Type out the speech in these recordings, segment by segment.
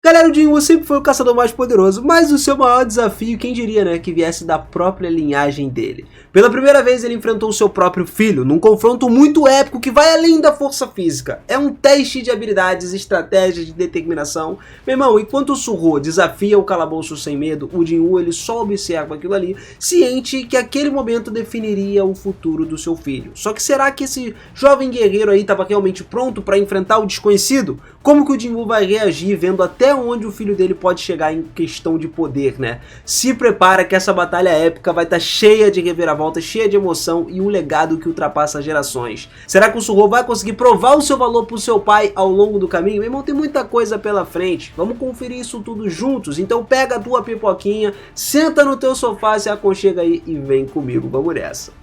Galera, o Jinwoo sempre foi o caçador mais poderoso, mas o seu maior desafio, quem diria, né, que viesse da própria linhagem dele. Pela primeira vez ele enfrentou o seu próprio filho, num confronto muito épico que vai além da força física. É um teste de habilidades, estratégias, de determinação. Meu irmão, enquanto o Suho desafia o calabouço sem medo, o Jinwoo ele só observa aquilo ali, ciente que aquele momento definiria o futuro do seu filho. Só que será que esse jovem guerreiro aí estava realmente pronto para enfrentar o desconhecido? Como que o Jinwoo vai reagir vendo até onde o filho dele pode chegar em questão de poder, né? Se prepara que essa batalha épica vai estar cheia de reviravoltas, cheia de emoção e um legado que ultrapassa gerações. Será que o Suho vai conseguir provar o seu valor pro seu pai ao longo do caminho? Meu irmão, tem muita coisa pela frente. Vamos conferir isso tudo juntos. Então pega a tua pipoquinha, senta no teu sofá, se aconchega aí e vem comigo. Vamos nessa.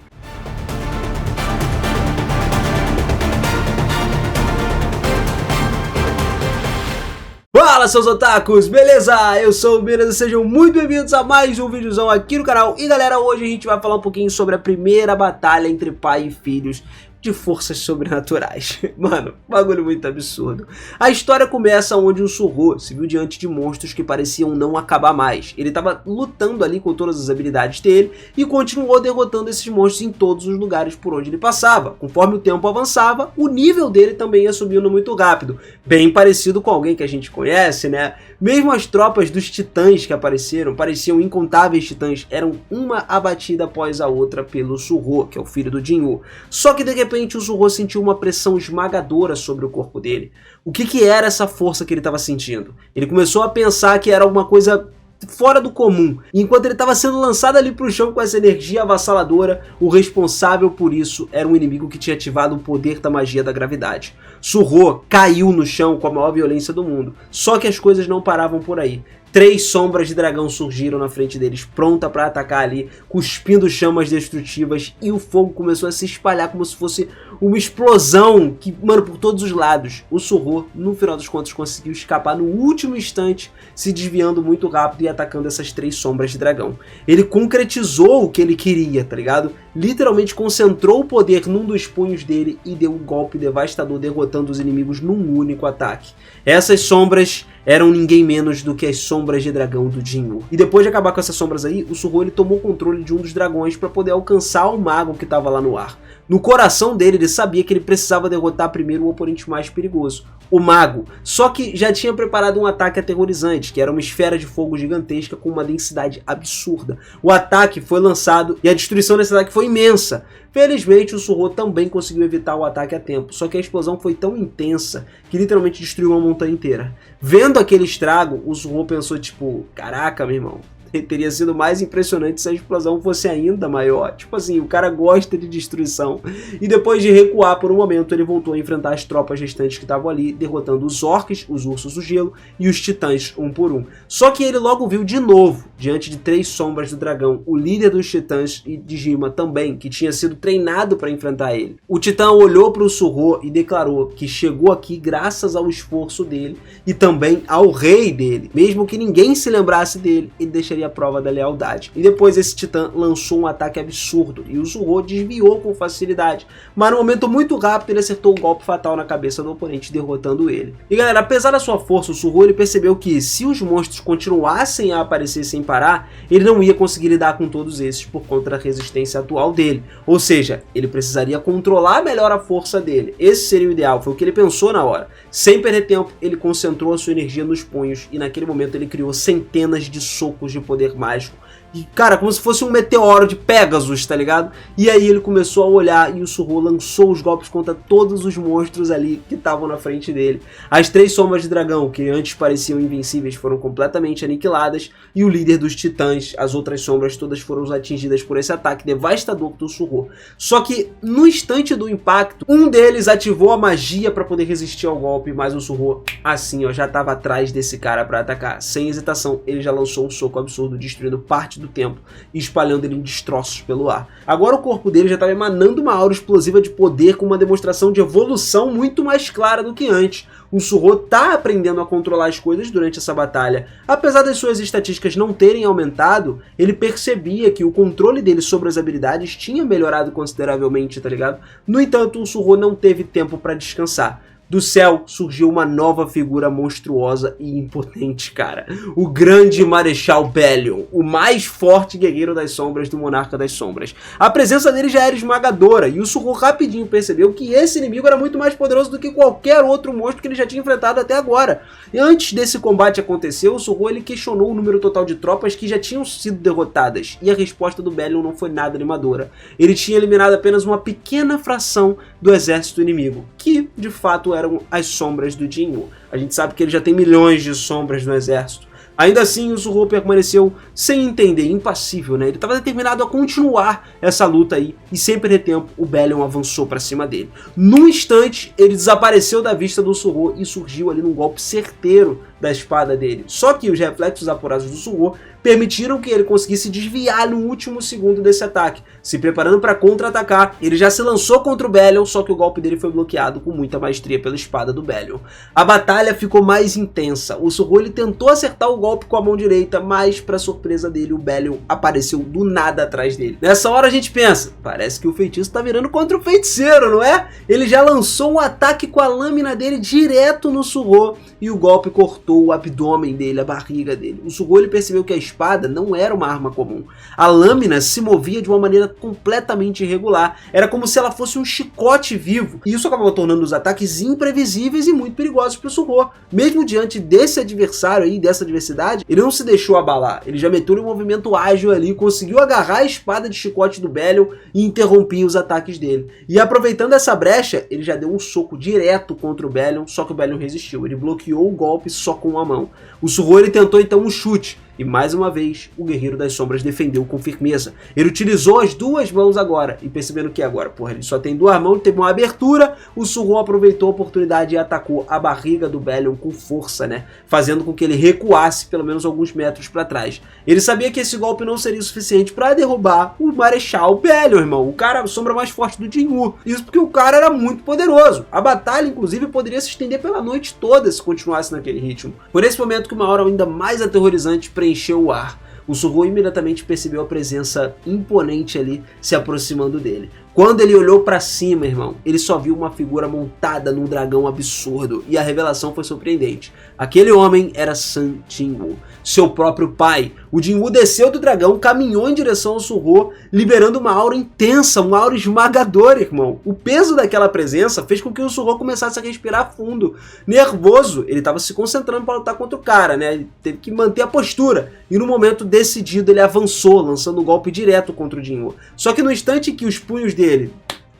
Fala, seus otakus, beleza? Eu sou o Miras e sejam muito bem-vindos a mais um videozão aqui no canal. E galera, hoje a gente vai falar um pouquinho sobre a primeira batalha entre pai e filhos de forças sobrenaturais. Mano, bagulho muito absurdo. A história começa onde o Suho se viu diante de monstros que pareciam não acabar mais. Ele estava lutando ali com todas as habilidades dele e continuou derrotando esses monstros em todos os lugares por onde ele passava. Conforme o tempo avançava, o nível dele também ia subindo muito rápido. Bem parecido com alguém que a gente conhece, né? Mesmo as tropas dos titãs que apareceram, pareciam incontáveis titãs, eram uma abatida após a outra pelo Suho, que é o filho do Jinwoo. Só que de repente o Suho sentiu uma pressão esmagadora sobre o corpo dele. O que era essa força que ele estava sentindo? Ele começou a pensar que era alguma coisa fora do comum. E enquanto ele estava sendo lançado ali para o chão com essa energia avassaladora, o responsável por isso era um inimigo que tinha ativado o poder da magia da gravidade. Suho caiu no chão com a maior violência do mundo. Só que as coisas não paravam por aí. 3 sombras de dragão surgiram na frente deles, pronta para atacar ali, cuspindo chamas destrutivas, e o fogo começou a se espalhar como se fosse uma explosão que, mano, por todos os lados. O Suho, no final dos contos, conseguiu escapar no último instante, se desviando muito rápido e atacando essas 3 sombras de dragão. Ele concretizou o que ele queria, tá ligado? Literalmente concentrou o poder num dos punhos dele e deu um golpe devastador, derrotando os inimigos num único ataque. Essas sombras eram ninguém menos do que as sombras de dragão do Jinwoo. E depois de acabar com essas sombras aí, o Suho ele tomou controle de um dos dragões para poder alcançar o mago que estava lá no ar. No coração dele, ele sabia que ele precisava derrotar primeiro o oponente mais perigoso, o mago. Só que já tinha preparado um ataque aterrorizante, que era uma esfera de fogo gigantesca com uma densidade absurda. O ataque foi lançado e a destruição desse ataque foi imensa. Felizmente o Suho também conseguiu evitar o ataque a tempo, só que a explosão foi tão intensa que literalmente destruiu uma montanha inteira. Vendo aquele estrago, o Suho pensou tipo, caraca, meu irmão, teria sido mais impressionante se a explosão fosse ainda maior. Tipo assim, o cara gosta de destruição. E depois de recuar por um momento, ele voltou a enfrentar as tropas restantes que estavam ali, derrotando os orcs, os ursos do gelo e os titãs um por um. Só que ele logo viu de novo, diante de 3 sombras do dragão, o líder dos titãs e de Jima também, que tinha sido treinado para enfrentar ele. O titã olhou para o Suho e declarou que chegou aqui graças ao esforço dele e também ao rei dele. Mesmo que ninguém se lembrasse dele, ele deixaria a prova da lealdade. E depois esse titã lançou um ataque absurdo e o Suho desviou com facilidade, mas num momento muito rápido ele acertou um golpe fatal na cabeça do oponente, derrotando ele. E galera, apesar da sua força, o Suho ele percebeu que se os monstros continuassem a aparecer sem parar, ele não ia conseguir lidar com todos esses por conta da resistência atual dele. Ou seja, ele precisaria controlar melhor a força dele. Esse seria o ideal, foi o que ele pensou na hora. Sem perder tempo, ele concentrou a sua energia nos punhos e naquele momento ele criou centenas de socos de poder mágico. E, cara, como se fosse um meteoro de Pegasus, tá ligado? E aí ele começou a olhar e o Suho lançou os golpes contra todos os monstros ali que estavam na frente dele. As 3 sombras de dragão, que antes pareciam invencíveis, foram completamente aniquiladas. E o líder dos titãs, as outras sombras, todas foram atingidas por esse ataque devastador do Suho. Só que, no instante do impacto, um deles ativou a magia para poder resistir ao golpe, mas o Suho, assim, ó, já estava atrás desse cara para atacar. Sem hesitação, ele já lançou um soco absurdo, destruindo parte do templo e espalhando ele em destroços pelo ar. Agora o corpo dele já estava emanando uma aura explosiva de poder com uma demonstração de evolução muito mais clara do que antes. O Suho tá aprendendo a controlar as coisas durante essa batalha. Apesar das suas estatísticas não terem aumentado, ele percebia que o controle dele sobre as habilidades tinha melhorado consideravelmente, tá ligado? No entanto, o Suho não teve tempo para descansar. do céu surgiu uma nova figura monstruosa e impotente, cara. O grande Marechal Belion, o mais forte guerreiro das sombras do Monarca das Sombras. A presença dele já era esmagadora, e o Surro rapidinho percebeu que esse inimigo era muito mais poderoso do que qualquer outro monstro que ele já tinha enfrentado até agora. E antes desse combate acontecer, o Surro ele questionou o número total de tropas que já tinham sido derrotadas, e a resposta do Belion não foi nada animadora. Ele tinha eliminado apenas uma pequena fração do exército inimigo, que de fato eram as sombras do Jinyu. A gente sabe que ele já tem milhões de sombras no exército. Ainda assim, o Surro permaneceu sem entender, impassível, né? Ele estava determinado a continuar essa luta aí, e sem perder tempo, o Belion avançou para cima dele. Num instante, ele desapareceu da vista do Surro e surgiu ali num golpe certeiro da espada dele. Só que os reflexos apurados do Surro permitiram que ele conseguisse desviar no último segundo desse ataque. Se preparando para contra-atacar, ele já se lançou contra o Belion, só que o golpe dele foi bloqueado com muita maestria pela espada do Belion. A batalha ficou mais intensa. O Surro ele tentou acertar o golpe com a mão direita, mas para surpresa dele, o Belion apareceu do nada atrás dele. Nessa hora a gente pensa, parece que o feitiço tá virando contra o feiticeiro, não é? Ele já lançou um ataque com a lâmina dele direto no Surro, e o golpe cortou o abdômen dele, a barriga dele. O Surro ele percebeu que a espada não era uma arma comum. A lâmina se movia de uma maneira completamente irregular. Era como se ela fosse um chicote vivo. E isso acabou tornando os ataques imprevisíveis e muito perigosos para o Surro. Mesmo diante desse adversário aí, dessa adversidade, ele não se deixou abalar. Ele já meteu um movimento ágil ali, conseguiu agarrar a espada de chicote do Belion e interrompia os ataques dele. E aproveitando essa brecha, ele já deu um soco direto contra o Belion, só que o Belion resistiu. Ele bloqueou o golpe só com uma mão. O Surro ele tentou então um chute, e mais uma vez o Guerreiro das Sombras defendeu com firmeza. Ele utilizou as duas mãos agora, e percebendo que agora, porra, ele só tem duas mãos, teve uma abertura, o Surro aproveitou a oportunidade e atacou a barriga do Belion com força, né? Fazendo com que ele recuasse pelo menos alguns metros para trás. Ele sabia que esse golpe não seria suficiente para derrubar o Marechal Belion, irmão, o cara, a sombra mais forte do Jinyu. Isso porque o cara era muito poderoso. A batalha, inclusive, poderia se estender pela noite toda se continuasse naquele ritmo. Por esse momento que uma hora ainda mais aterrorizante preencheu o ar. O Surro imediatamente percebeu a presença imponente ali se aproximando dele. Quando ele olhou para cima, irmão, ele só viu uma figura montada num dragão absurdo, e a revelação foi surpreendente. Aquele homem era Sun Jinwoo, seu próprio pai. O Jinwoo desceu do dragão, caminhou em direção ao Surro, liberando uma aura intensa, uma aura esmagadora, irmão. O peso daquela presença fez com que o Surro começasse a respirar fundo. Nervoso, ele estava se concentrando para lutar contra o cara, né? Ele teve que manter a postura, e no momento decidido ele avançou, lançando um golpe direto contra o Jinwoo. Só que no instante que os punhos dele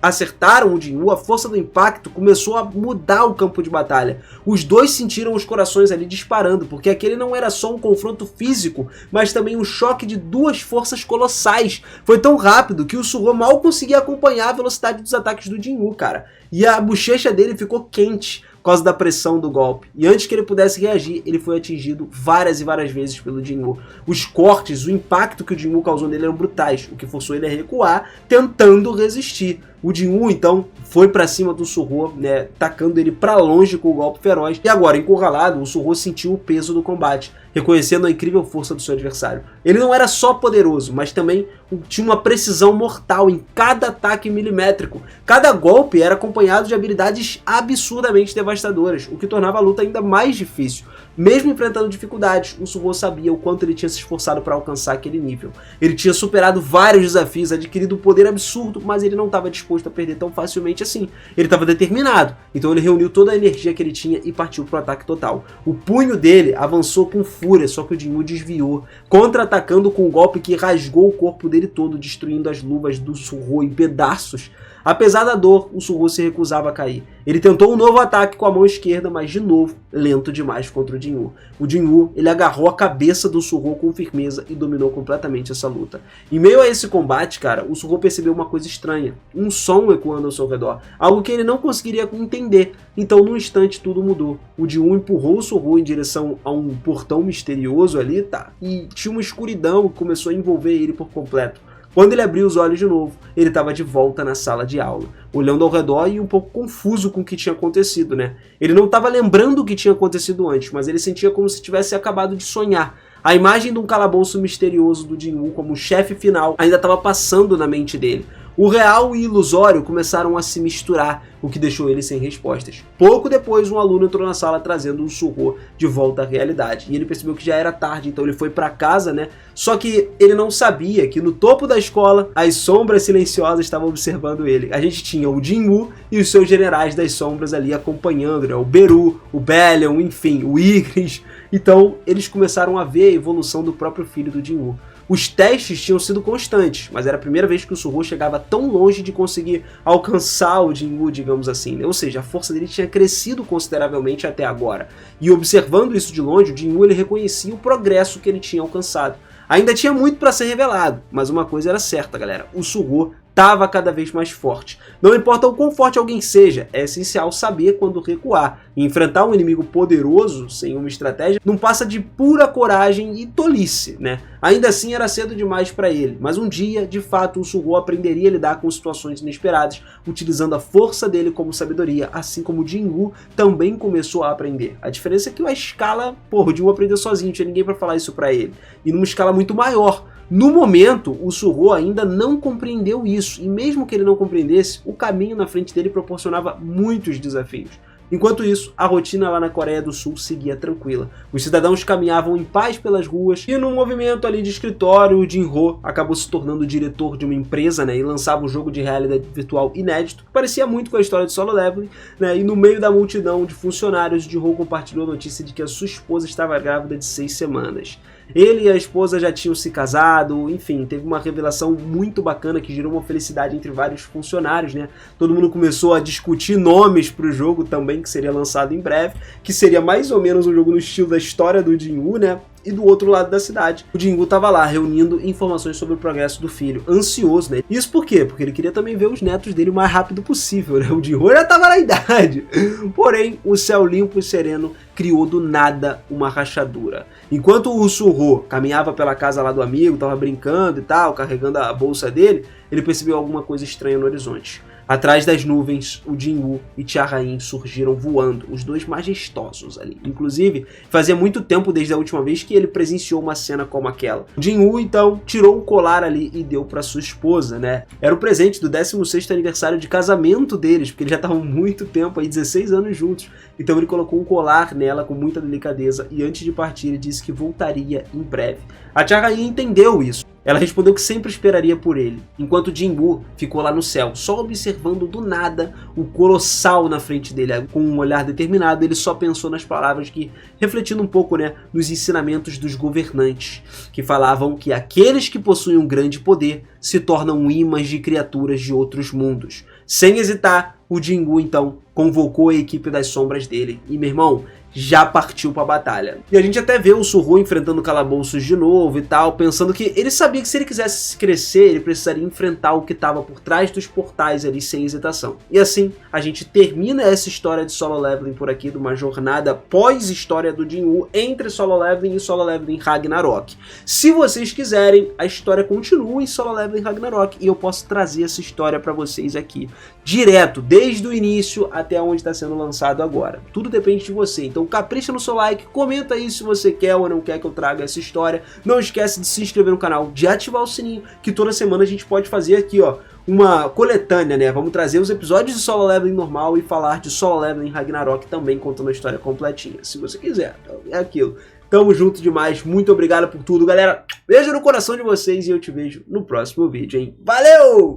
acertaram o Jinwoo, a força do impacto começou a mudar o campo de batalha. Os dois sentiram os corações ali disparando, porque aquele não era só um confronto físico, mas também um choque de duas forças colossais. Foi tão rápido que o Surro mal conseguia acompanhar a velocidade dos ataques do Jinwoo, cara. E a bochecha dele ficou quente por causa da pressão do golpe. E antes que ele pudesse reagir, ele foi atingido várias e várias vezes pelo Jinwoo. Os cortes, o impacto que o Jinwoo causou nele eram brutais, o que forçou ele a recuar, tentando resistir. O Jinwoo, então, foi pra cima do Surro, né, tacando ele pra longe com o golpe feroz. E agora, encurralado, o Surro sentiu o peso do combate, reconhecendo a incrível força do seu adversário. Ele não era só poderoso, mas também tinha uma precisão mortal em cada ataque milimétrico. Cada golpe era acompanhado de habilidades absurdamente devastadoras, o que tornava a luta ainda mais difícil. Mesmo enfrentando dificuldades, o Surro sabia o quanto ele tinha se esforçado para alcançar aquele nível. Ele tinha superado vários desafios, adquirido um poder absurdo, mas ele não estava disposto a perder tão facilmente assim. Ele estava determinado, então ele reuniu toda a energia que ele tinha e partiu para o ataque total. O punho dele avançou com fúria, só que o Jinwoo desviou, contra-atacando com um golpe que rasgou o corpo dele todo, destruindo as luvas do Surro em pedaços. Apesar da dor, o Surro se recusava a cair. Ele tentou um novo ataque com a mão esquerda, mas de novo, lento demais contra o Jinwoo. O Jinwoo, ele agarrou a cabeça do Surro com firmeza e dominou completamente essa luta. Em meio a esse combate, cara, o Surro percebeu uma coisa estranha. Um som ecoando ao seu redor, algo que ele não conseguiria entender. Então, num instante, tudo mudou. O Jinwoo empurrou o Surro em direção a um portão misterioso ali, tá? E tinha uma escuridão que começou a envolver ele por completo. Quando ele abriu os olhos de novo, ele estava de volta na sala de aula, olhando ao redor e um pouco confuso com o que tinha acontecido, né? Ele não estava lembrando o que tinha acontecido antes, mas ele sentia como se tivesse acabado de sonhar. A imagem de um calabouço misterioso do Jinwoo como chefe final ainda estava passando na mente dele. O real e ilusório começaram a se misturar, o que deixou ele sem respostas. Pouco depois, um aluno entrou na sala trazendo um Suho de volta à realidade. E ele percebeu que já era tarde, então ele foi para casa, né? Só que ele não sabia que no topo da escola, as sombras silenciosas estavam observando ele. A gente tinha o Jinwoo e os seus generais das sombras ali acompanhando, né? O Beru, o Belial, enfim, o Igris. Então, eles começaram a ver a evolução do próprio filho do Jinwoo. Os testes tinham sido constantes, mas era a primeira vez que o Suho chegava tão longe de conseguir alcançar o Jinwoo, digamos assim, né? Ou seja, a força dele tinha crescido consideravelmente até agora. E observando isso de longe, o Jinwoo ele reconhecia o progresso que ele tinha alcançado. Ainda tinha muito para ser revelado, mas uma coisa era certa, galera: o Suho estava cada vez mais forte. Não importa o quão forte alguém seja, é essencial saber quando recuar. E enfrentar um inimigo poderoso sem uma estratégia não passa de pura coragem e tolice, né? Ainda assim era cedo demais para ele, mas um dia, de fato, o Suho aprenderia a lidar com situações inesperadas, utilizando a força dele como sabedoria, assim como o Jinwoo também começou a aprender. A diferença é que a escala, o Jinwoo aprendeu sozinho, não tinha ninguém para falar isso para ele. E numa escala muito maior. No momento, o Suho ainda não compreendeu isso, e mesmo que ele não compreendesse, o caminho na frente dele proporcionava muitos desafios. Enquanto isso, a rotina lá na Coreia do Sul seguia tranquila. Os cidadãos caminhavam em paz pelas ruas e num movimento ali de escritório, o Jin-ho acabou se tornando diretor de uma empresa, né, e lançava um jogo de realidade virtual inédito, que parecia muito com a história de Solo Leveling, né, e no meio da multidão de funcionários, o Jin-ho compartilhou a notícia de que a sua esposa estava grávida de 6 semanas. Ele e a esposa já tinham se casado, enfim, teve uma revelação muito bacana que gerou uma felicidade entre vários funcionários, né? Todo mundo começou a discutir nomes para o jogo também, que seria lançado em breve, que seria mais ou menos um jogo no estilo da história do Jinwoo, né? E do outro lado da cidade, o Jinwoo estava lá reunindo informações sobre o progresso do filho, ansioso, né? Isso por quê? Porque ele queria também ver os netos dele o mais rápido possível, né? O Jinwoo já estava na idade. Porém, o céu limpo e sereno criou do nada uma rachadura. Enquanto o Suho caminhava pela casa lá do amigo, estava brincando e tal, carregando a bolsa dele, ele percebeu alguma coisa estranha no horizonte. Atrás das nuvens, o Jinwoo e Cha-Rain surgiram voando, os dois majestosos ali. Inclusive, fazia muito tempo desde a última vez que ele presenciou uma cena como aquela. O Jinwoo, então, tirou o colar ali e deu para sua esposa, né? Era o presente do 16º aniversário de casamento deles, porque eles já estavam muito tempo aí, 16 anos juntos. Então ele colocou um colar nela com muita delicadeza e antes de partir ele disse que voltaria em breve. A Cha-Rain entendeu isso. Ela respondeu que sempre esperaria por ele, enquanto Jinwoo ficou lá no céu, só observando do nada o colossal na frente dele. Com um olhar determinado, ele só pensou nas palavras que, refletindo um pouco, né, nos ensinamentos dos governantes, que falavam que aqueles que possuem um grande poder se tornam imãs de criaturas de outros mundos. Sem hesitar, o Jinwoo então convocou a equipe das sombras dele. E, meu irmão, já partiu pra batalha. E a gente até vê o Suho enfrentando calabouços de novo e tal, pensando que ele sabia que se ele quisesse crescer, ele precisaria enfrentar o que estava por trás dos portais ali sem hesitação. E assim, a gente termina essa história de Solo Leveling por aqui, de uma jornada pós-história do Jinwoo entre Solo Leveling e Solo Leveling Ragnarok. Se vocês quiserem, a história continua em Solo Leveling Ragnarok e eu posso trazer essa história pra vocês aqui, direto, desde o início até onde está sendo lançado agora. Tudo depende de você, então capricha no seu like, comenta aí se você quer ou não quer que eu traga essa história. Não esquece de se inscrever no canal, de ativar o sininho, que toda semana a gente pode fazer aqui, ó, uma coletânea, né? Vamos trazer os episódios de Solo Leveling normal e falar de Solo Leveling Ragnarok também, contando a história completinha, se você quiser. Então, é aquilo. Tamo junto demais, muito obrigado por tudo, galera. Beijo no coração de vocês e eu te vejo no próximo vídeo, hein? Valeu!